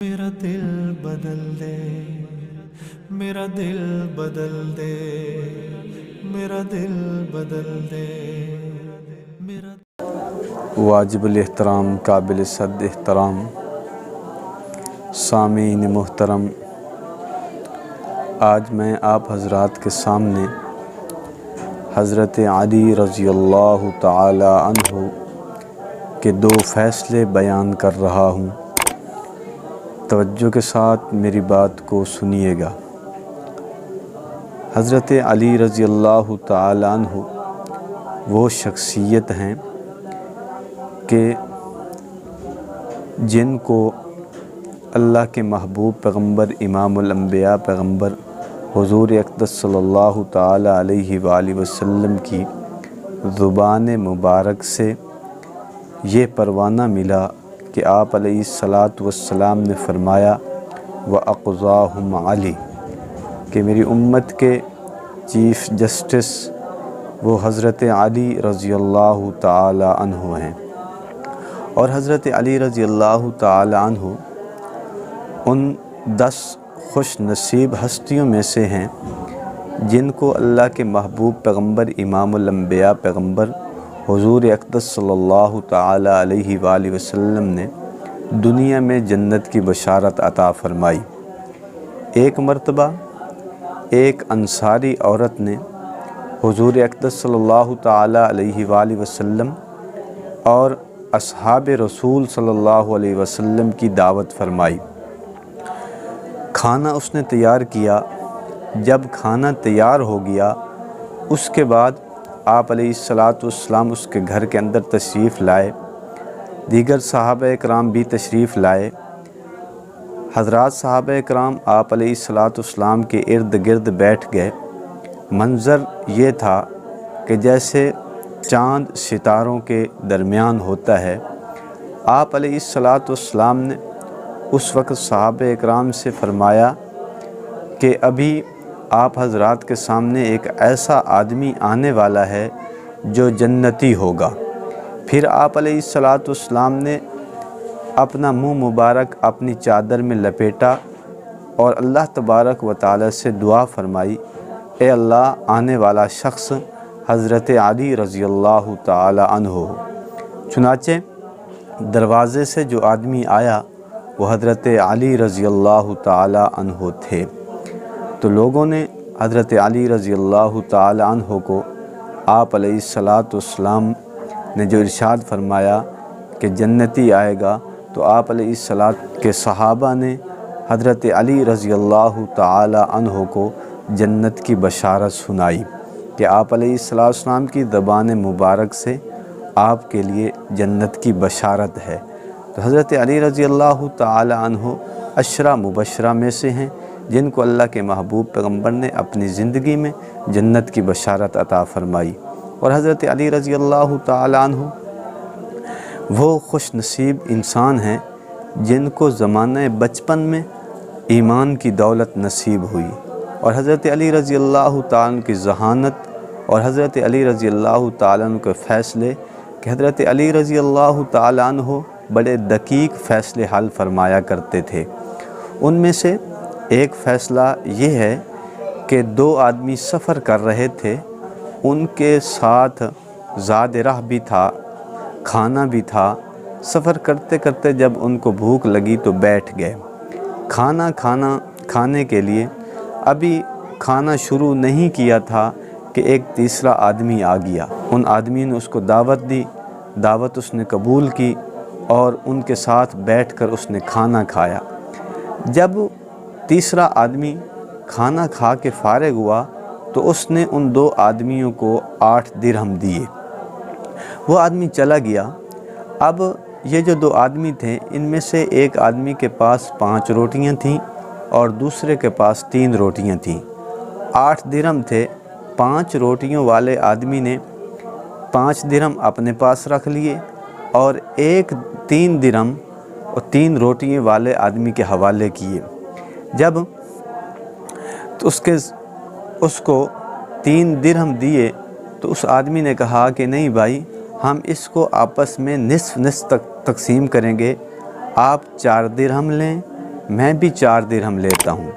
میرا دل بدل دے، میرا دل بدل دے، میرا دل بدل دے، میرا واجب الاحترام قابل صد احترام سامعین محترم، آج میں آپ حضرات کے سامنے حضرت علی رضی اللہ تعالی عنہ کے دو فیصلے بیان کر رہا ہوں۔ توجہ کے ساتھ میری بات کو سنیے گا۔ حضرت علی رضی اللہ تعالی عنہ وہ شخصیت ہیں کہ جن کو اللہ کے محبوب پیغمبر امام الانبیاء پیغمبر حضور اقدس صلی اللہ تعالی علیہ وآلہ وسلم کی زبان مبارک سے یہ پروانہ ملا کہ آپ علیہ الصلاۃ والسلام نے فرمایا وَأَقْضَاهُمْ عَلِي کہ میری امت کے چیف جسٹس وہ حضرت علی رضی اللہ تعالی عنہ ہیں، اور حضرت علی رضی اللہ تعالی عنہ ان 10 خوش نصیب ہستیوں میں سے ہیں جن کو اللہ کے محبوب پیغمبر امام الانبیاء پیغمبر حضور اقدس صلی اللہ تعالی علیہ وآلہ وسلم نے دنیا میں جنت کی بشارت عطا فرمائی۔ ایک مرتبہ ایک انصاری عورت نے حضور اقدس صلی اللہ تعالی علیہ وآلہ وسلم اور اصحاب رسول صلی اللہ علیہ وسلم کی دعوت فرمائی۔ کھانا اس نے تیار کیا۔ جب کھانا تیار ہو گیا اس کے بعد آپ علیہ الصلاۃ والسلام اس کے گھر کے اندر تشریف لائے، دیگر صحابہ اکرام بھی تشریف لائے۔ حضرات صحابہ اکرام آپ علیہ الصلاۃ والسلام کے ارد گرد بیٹھ گئے۔ منظر یہ تھا کہ جیسے چاند ستاروں کے درمیان ہوتا ہے۔ آپ علیہ الصلاۃ والسلام نے اس وقت صحابہ اکرام سے فرمایا کہ ابھی آپ حضرات کے سامنے ایک ایسا آدمی آنے والا ہے جو جنتی ہوگا۔ پھر آپ علیہ الصلاۃ والسلام نے اپنا منہ مبارک اپنی چادر میں لپیٹا اور اللہ تبارک و تعالی سے دعا فرمائی، اے اللہ آنے والا شخص حضرت علی رضی اللہ تعالی عنہ ہو۔ چنانچہ دروازے سے جو آدمی آیا وہ حضرت علی رضی اللہ تعالی عنہ تھے۔ تو لوگوں نے حضرت علی رضی اللہ تعالی عنہ کو آپ علیہ الصلاۃ والسلام نے جو ارشاد فرمایا کہ جنتی آئے گا، تو آپ علیہ الصلاۃ کے صحابہ نے حضرت علی رضی اللہ تعالی عنہ کو جنت کی بشارت سنائی کہ آپ علیہ الصلاۃ والسلام کی زبان مبارک سے آپ کے لیے جنت کی بشارت ہے۔ تو حضرت علی رضی اللہ تعالی عنہ عشرہ مبشرہ میں سے ہیں جن کو اللہ کے محبوب پیغمبر نے اپنی زندگی میں جنت کی بشارت عطا فرمائی۔ اور حضرت علی رضی اللہ تعالی عنہ وہ خوش نصیب انسان ہیں جن کو زمانہ بچپن میں ایمان کی دولت نصیب ہوئی، اور حضرت علی رضی اللہ تعالیٰ عنہ کی ذہانت اور حضرت علی رضی اللہ تعالیٰ عنہ کے فیصلے کہ حضرت علی رضی اللہ تعالیٰ عنہ بڑے دقیق فیصلے حل فرمایا کرتے تھے۔ ان میں سے ایک فیصلہ یہ ہے کہ 2 آدمی سفر کر رہے تھے، ان کے ساتھ زاد راہ بھی تھا، کھانا بھی تھا۔ سفر کرتے کرتے جب ان کو بھوک لگی تو بیٹھ گئے کھانے کے لیے۔ ابھی کھانا شروع نہیں کیا تھا کہ ایک تیسرا آدمی آ گیا۔ ان آدمی نے اس کو دعوت دی، دعوت اس نے قبول کی اور ان کے ساتھ بیٹھ کر اس نے کھانا کھایا۔ جب تیسرا آدمی کھانا کھا کے فارغ ہوا تو اس نے ان 2 آدمیوں کو 8 درہم دیے۔ وہ آدمی چلا گیا۔ اب یہ جو 2 آدمی تھے ان میں سے ایک آدمی کے پاس 5 روٹیاں تھیں اور دوسرے کے پاس 3 روٹیاں تھیں۔ 8 درہم تھے۔ 5 روٹیوں والے آدمی نے 5 درہم اپنے پاس رکھ لیے اور 3 درہم اور 3 روٹیوں والے آدمی کے حوالے کیے۔ جب اس کو 3 درہم دیے تو اس آدمی نے کہا کہ نہیں بھائی، ہم اس کو آپس میں نصف تقسیم کریں گے، آپ 4 درہم لیں میں بھی 4 درہم لیتا ہوں۔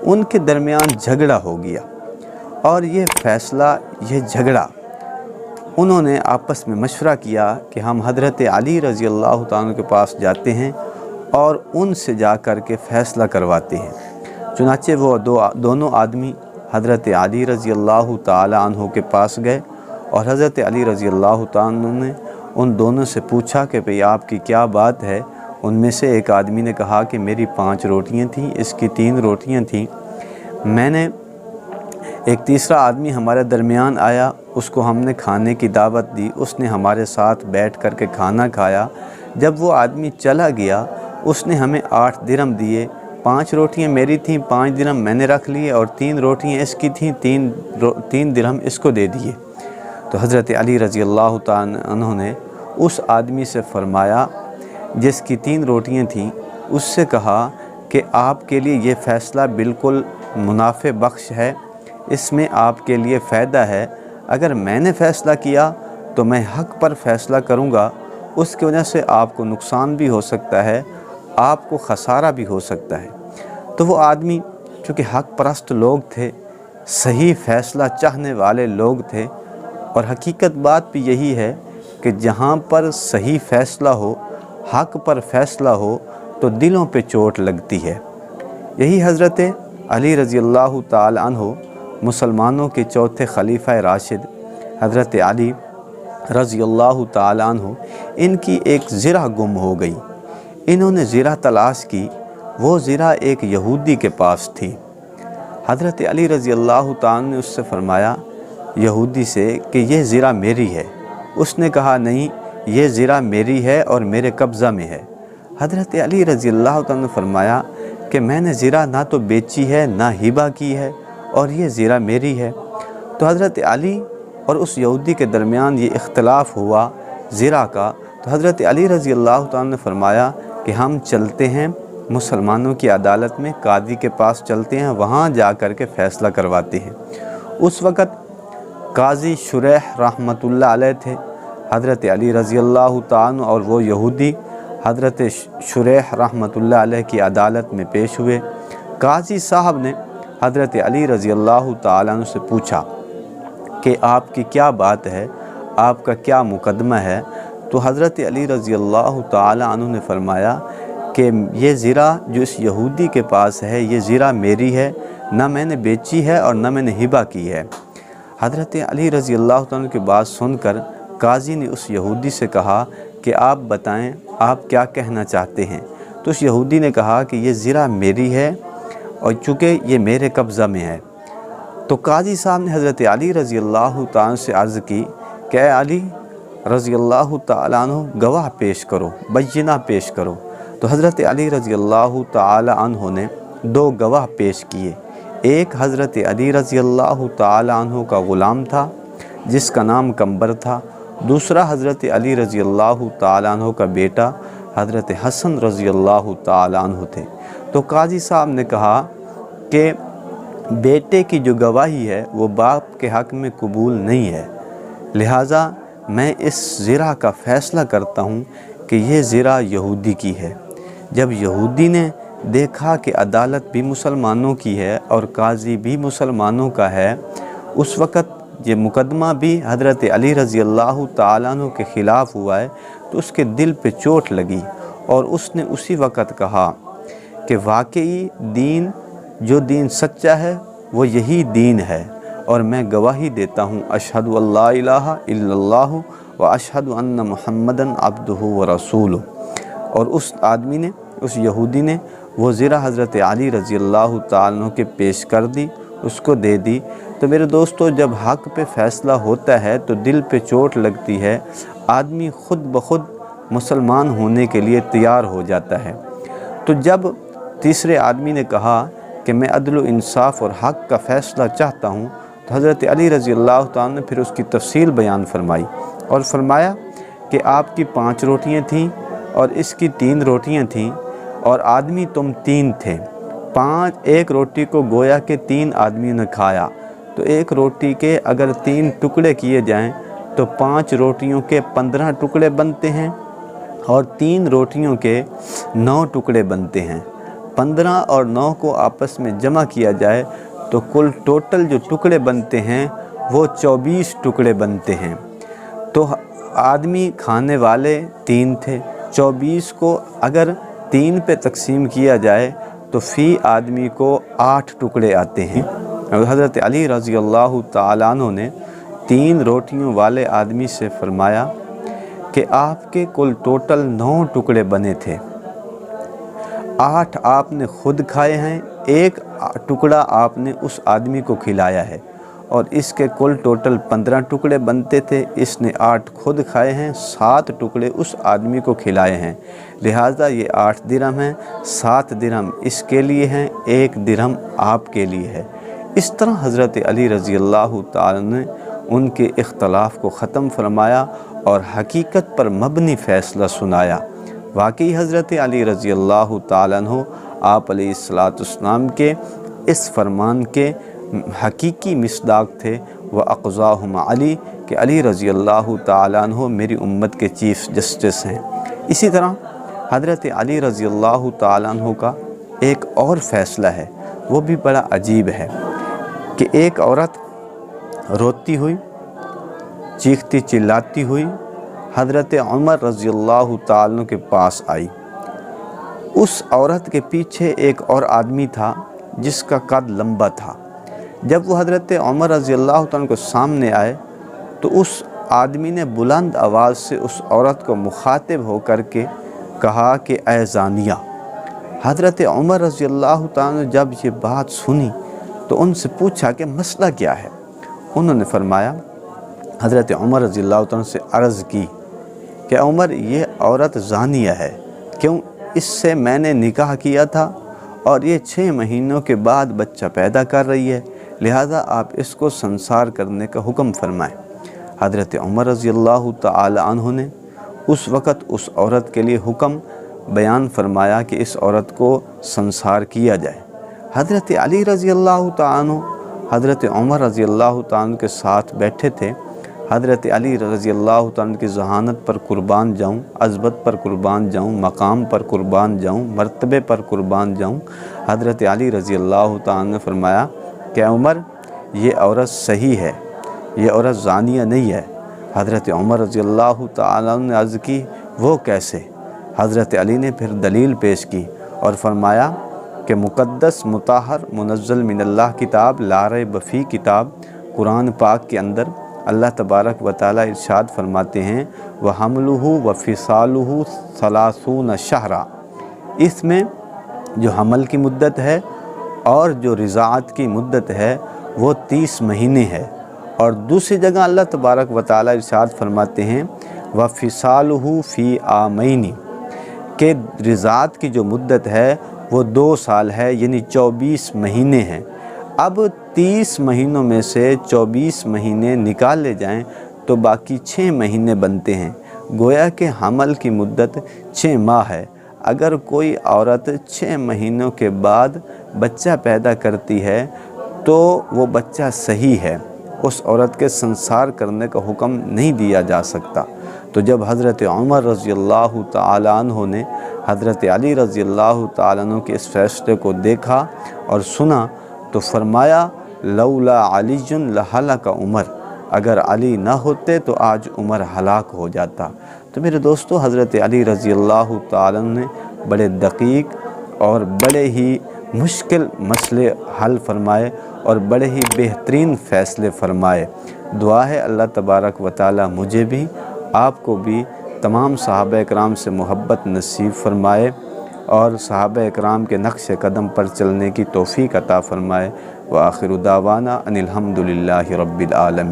ان کے درمیان جھگڑا ہو گیا، اور یہ فیصلہ، یہ جھگڑا، انہوں نے آپس میں مشورہ کیا کہ ہم حضرت علی رضی اللہ تعالیٰ عنہ کے پاس جاتے ہیں اور ان سے جا کر کے فیصلہ کرواتے ہیں۔ چنانچہ وہ دونوں آدمی حضرت علی رضی اللہ تعالیٰ عنہ کے پاس گئے، اور حضرت علی رضی اللہ تعالیٰ عنہ نے ان دونوں سے پوچھا کہ بھئی آپ کی کیا بات ہے۔ ان میں سے ایک آدمی نے کہا کہ میری 5 روٹیاں تھیں، اس کی 3 روٹیاں تھیں۔ ایک تیسرا آدمی ہمارے درمیان آیا، اس کو ہم نے کھانے کی دعوت دی، اس نے ہمارے ساتھ بیٹھ کر کے کھانا کھایا۔ جب وہ آدمی چلا گیا، اس نے ہمیں 8 درہم دیے۔ 5 روٹیاں میری تھیں، 5 درہم میں نے رکھ لیے، اور 3 روٹیاں اس کی تھیں، 3 درہم اس کو دے دیے۔ تو حضرت علی رضی اللہ تعالیٰ عنہ نے اس آدمی سے فرمایا جس کی 3 روٹیاں تھیں، اس سے کہا کہ آپ کے لیے یہ فیصلہ بالکل منافع بخش ہے، اس میں آپ کے لیے فائدہ ہے۔ اگر میں نے فیصلہ کیا تو میں حق پر فیصلہ کروں گا، اس کی وجہ سے آپ کو نقصان بھی ہو سکتا ہے، آپ کو خسارہ بھی ہو سکتا ہے۔ تو وہ آدمی چونکہ حق پرست لوگ تھے، صحیح فیصلہ چاہنے والے لوگ تھے، اور حقیقت بات بھی یہی ہے کہ جہاں پر صحیح فیصلہ ہو، حق پر فیصلہ ہو، تو دلوں پہ چوٹ لگتی ہے۔ یہی حضرت علی رضی اللہ تعالی عنہ مسلمانوں کے چوتھے خلیفہ راشد حضرت علی رضی اللہ تعالی عنہ، ان کی ایک زرہ گم ہو گئی۔ انہوں نے زرہ تلاش کی، وہ زرہ ایک یہودی کے پاس تھی۔ حضرت علی رضی اللہ تعالی عنہ نے اس سے فرمایا، یہودی سے، کہ یہ زرہ میری ہے۔ اس نے کہا نہیں، یہ زرہ میری ہے اور میرے قبضہ میں ہے۔ حضرت علی رضی اللہ تعالی عنہ نے فرمایا کہ میں نے زرہ نہ تو بیچی ہے، نہ ہبہ کی ہے، اور یہ زرہ میری ہے۔ تو حضرت علی اور اس یہودی کے درمیان یہ اختلاف ہوا زرہ کا۔ تو حضرت علی رضی اللہ تعالیٰ نے فرمایا کہ ہم چلتے ہیں مسلمانوں کی عدالت میں، قاضی کے پاس چلتے ہیں، وہاں جا کر کے فیصلہ کرواتے ہیں۔ اس وقت قاضی شریح رحمۃ اللہ علیہ تھے۔ حضرت علی رضی اللہ تعالیٰ اور وہ یہودی حضرت شریح رحمۃ اللہ علیہ کی عدالت میں پیش ہوئے۔ قاضی صاحب نے حضرت علی رضی اللہ تعالیٰ عنہ سے پوچھا کہ آپ کی کیا بات ہے، آپ کا کیا مقدمہ ہے؟ تو حضرت علی رضی اللہ تعالیٰ عنہ نے فرمایا کہ یہ زرہ جو اس یہودی کے پاس ہے، یہ زرہ میری ہے، نہ میں نے بیچی ہے اور نہ میں نے ہبہ کی ہے۔ حضرت علی رضی اللہ تعالیٰ عنہ کی بات سن کر قاضی نے اس یہودی سے کہا کہ آپ بتائیں آپ کیا کہنا چاہتے ہیں۔ تو اس یہودی نے کہا کہ یہ زرہ میری ہے اور چونکہ یہ میرے قبضہ میں ہے۔ تو قاضی صاحب نے حضرت علی رضی اللہ تعالیٰ سے عرض کی کہ اے علی رضی اللہ تعالیٰ عنہ، گواہ پیش کرو، بینہ پیش کرو۔ تو حضرت علی رضی اللہ تعالیٰ عنہ نے 2 گواہ پیش کیے۔ ایک حضرت علی رضی اللہ تعالیٰ عنہ کا غلام تھا جس کا نام قمبر تھا، دوسرا حضرت علی رضی اللہ تعالیٰ عنہ کا بیٹا حضرت حسن رضی اللہ تعالیٰ عنہ تھے۔ تو قاضی صاحب نے کہا کہ بیٹے کی جو گواہی ہے وہ باپ کے حق میں قبول نہیں ہے، لہٰذا میں اس زرہ کا فیصلہ کرتا ہوں کہ یہ زرہ یہودی کی ہے۔ جب یہودی نے دیکھا کہ عدالت بھی مسلمانوں کی ہے اور قاضی بھی مسلمانوں کا ہے، اس وقت یہ مقدمہ بھی حضرت علی رضی اللہ تعالیٰ عنہ کے خلاف ہوا ہے، تو اس کے دل پہ چوٹ لگی، اور اس نے اسی وقت کہا کہ واقعی دین، جو دین سچا ہے وہ یہی دین ہے، اور میں گواہی دیتا ہوں اشہد ان لا الہ الا اللہ و اشہد ان محمدً عبدہ و رسولہ۔ اور اس آدمی نے، اس یہودی نے وہ زرہ حضرت علی رضی اللہ تعالیٰ عنہ کے پیش کر دی، اس کو دے دی۔ تو میرے دوستو، جب حق پہ فیصلہ ہوتا ہے تو دل پہ چوٹ لگتی ہے، آدمی خود بخود مسلمان ہونے کے لیے تیار ہو جاتا ہے۔ تو جب تیسرے آدمی نے کہا کہ میں عدل و انصاف اور حق کا فیصلہ چاہتا ہوں، تو حضرت علی رضی اللہ تعالیٰ نے پھر اس کی تفصیل بیان فرمائی اور فرمایا کہ آپ کی 5 روٹیاں تھیں اور اس کی 3 روٹیاں تھیں، اور آدمی تم 3 تھے۔ ایک روٹی کو گویا کہ 3 آدمیوں نے کھایا، تو ایک روٹی کے اگر 3 ٹکڑے کیے جائیں تو 5 روٹیوں کے 15 ٹکڑے بنتے ہیں، اور 3 روٹیوں کے 9 ٹکڑے بنتے ہیں۔ 15 اور 9 کو آپس میں جمع کیا جائے تو کل ٹوٹل جو ٹکڑے بنتے ہیں وہ 24 ٹکڑے بنتے ہیں۔ تو آدمی کھانے والے 3 تھے، 24 کو اگر 3 پہ تقسیم کیا جائے تو فی آدمی کو 8 ٹکڑے آتے ہیں۔ حضرت علی رضی اللہ تعالیٰ عنہ نے 3 روٹیوں والے آدمی سے فرمایا کہ آپ کے کل ٹوٹل 9 ٹکڑے بنے تھے، 8 آپ نے خود کھائے ہیں، 1 ٹکڑا آپ نے اس آدمی کو کھلایا ہے، اور اس کے کل ٹوٹل 15 ٹکڑے بنتے تھے، اس نے 8 خود کھائے ہیں، 7 ٹکڑے اس آدمی کو کھلائے ہیں، لہٰذا یہ 8 درہم ہیں، 7 درہم اس کے لیے ہیں، 1 درہم آپ کے لیے ہے۔ اس طرح حضرت علی رضی اللہ تعالیٰ نے ان کے اختلاف کو ختم فرمایا اور حقیقت پر مبنی فیصلہ سنایا۔ واقعی حضرت علی رضی اللہ تعالیٰ عنہ آپ علیہ السلام کے اس فرمان کے حقیقی مصداق تھے۔ وَأَقْضَاهُمْ علی کہ علی رضی اللہ تعالیٰ عنہ میری امت کے چیف جسٹس ہیں۔ اسی طرح حضرت علی رضی اللہ تعالیٰ عنہ کا ایک اور فیصلہ ہے، وہ بھی بڑا عجیب ہے کہ ایک عورت روتی ہوئی، چیختی چلاتی ہوئی حضرت عمر رضی اللہ تعالیٰ عنہ کے پاس آئی۔ اس عورت کے پیچھے ایک اور آدمی تھا جس کا قد لمبا تھا۔ جب وہ حضرت عمر رضی اللہ تعالیٰ عنہ کو سامنے آئے تو اس آدمی نے بلند آواز سے اس عورت کو مخاطب ہو کر کے کہا کہ اے زانیہ۔ حضرت عمر رضی اللہ تعالیٰ نے جب یہ بات سنی تو ان سے پوچھا کہ مسئلہ کیا ہے۔ انہوں نے فرمایا، حضرت عمر رضی اللہ تعالیٰ سے عرض کی کہ عمر یہ عورت زانیہ ہے، کیوں؟ اس سے میں نے نکاح کیا تھا اور یہ 6 مہینوں کے بعد بچہ پیدا کر رہی ہے، لہذا آپ اس کو سنسار کرنے کا حکم فرمائیں۔ حضرت عمر رضی اللہ تعالی عنہ نے اس وقت اس عورت کے لیے حکم بیان فرمایا کہ اس عورت کو سنسار کیا جائے۔ حضرت علی رضی اللہ تعالی عنہ حضرت عمر رضی اللہ تعالی عنہ کے ساتھ بیٹھے تھے۔ حضرت علی رضی اللہ تعالی عنہ کی ذہانت پر قربان جاؤں، عظمت پر قربان جاؤں، مقام پر قربان جاؤں، مرتبے پر قربان جاؤں، حضرت علی رضی اللہ تعالی عنہ نے فرمایا کہ عمر یہ عورت صحیح ہے، یہ عورت زانیہ نہیں ہے۔ حضرت عمر رضی اللہ تعالی عنہ نے عرض کی وہ کیسے؟ حضرت علی نے پھر دلیل پیش کی اور فرمایا کہ مقدس مطہر منزل من اللہ کتاب لا ریب فیہ کتاب قرآن پاک کے اندر اللہ تبارک و تعالی ارشاد فرماتے ہیں وَحَمْلُهُ وَفِصَالُهُ 30 شہرا، اس میں جو حمل کی مدت ہے اور جو رضاعت کی مدت ہے وہ 30 مہینے ہے۔ اور دوسری جگہ اللہ تبارک و تعالی ارشاد فرماتے ہیں وَفِصَالُهُ فِي عَامَيْنِ کہ رضاعت کی جو مدت ہے وہ 2 سال ہے، یعنی 24 مہینے ہیں۔ اب 30 مہینوں میں سے 24 مہینے نکالے جائیں تو باقی 6 مہینے بنتے ہیں، گویا کہ حمل کی مدت 6 ماہ ہے۔ اگر کوئی عورت 6 مہینوں کے بعد بچہ پیدا کرتی ہے تو وہ بچہ صحیح ہے، اس عورت کے سنسار کرنے کا حکم نہیں دیا جا سکتا۔ تو جب حضرت عمر رضی اللہ تعالی عنہ نے حضرت علی رضی اللہ تعالی عنہ کے اس فیصلے کو دیکھا اور سنا تو فرمایا لولا علی لہلک عمر، اگر علی نہ ہوتے تو آج عمر ہلاک ہو جاتا۔ تو میرے دوستو، حضرت علی رضی اللہ تعالی عنہ نے بڑے دقیق اور بڑے ہی مشکل مسئلے حل فرمائے اور بڑے ہی بہترین فیصلے فرمائے۔ دعا ہے اللہ تبارک و تعالی مجھے بھی، آپ کو بھی، تمام صحابہ اکرام سے محبت نصیب فرمائے اور صحابہ اکرام کے نقش قدم پر چلنے کی توفیق عطا فرمائے۔ وآخر دعوانا ان الحمد للہ رب العالمین۔